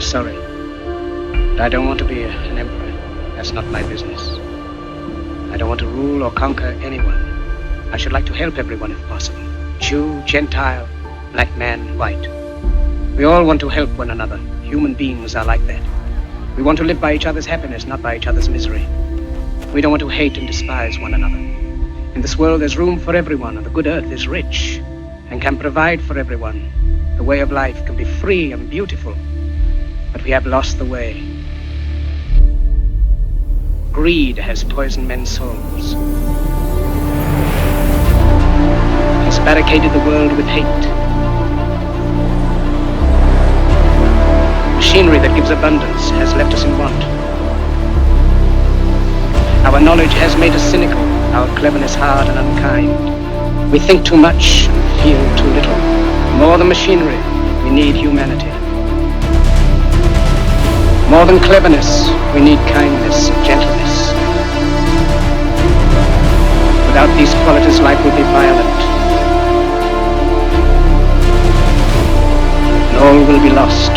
I'm sorry. But I don't want to be an emperor. That's not my business. I don't want to rule or conquer anyone. I should like to help everyone if possible. Jew, Gentile, black man, white. We all want to help one another. Human beings are like that. We want to live by each other's happiness, not by each other's misery. We don't want to hate and despise one another. In this world, there's room for everyone, and the good earth is rich and can provide for everyone. The way of life can be free and beautiful, but we have lost the way. Greed has poisoned men's souls. It's barricaded the world with hate. Machinery that gives abundance has left us in want. Our knowledge has made us cynical, our cleverness hard and unkind. We think too much and feel too little. More than machinery, we need humanity. More than cleverness, we need kindness and gentleness. Without these qualities, life will be violent. And all will be lost.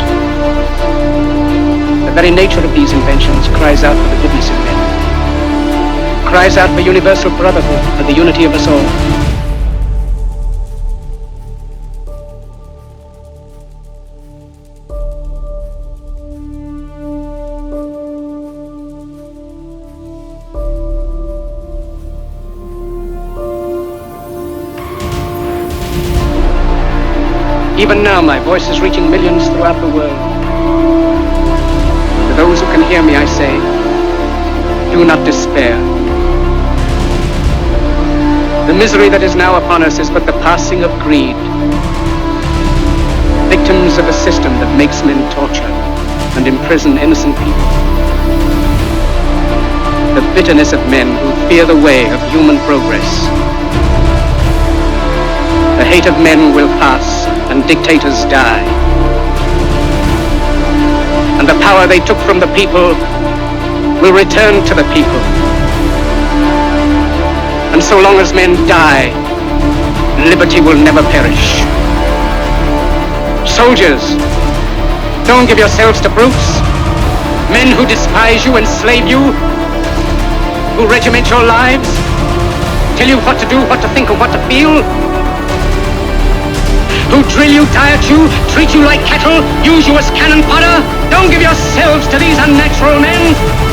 The very nature of these inventions cries out for the goodness of men. Cries out for universal brotherhood, for the unity of us all. Even now, my voice is reaching millions throughout the world. To those who can hear me, I say, do not despair. The misery that is now upon us is but the passing of greed. Victims of a system that makes men torture and imprison innocent people. The bitterness of men who fear the way of human progress. The hate of men will pass and dictators die. And the power they took from the people will return to the people. And so long as men die, liberty will never perish. Soldiers, don't give yourselves to brutes, men who despise you, enslave you, who regiment your lives, tell you what to do, what to think, and what to feel, who drill you, diet you, treat you like cattle, use you as cannon fodder. Don't give yourselves to these unnatural men.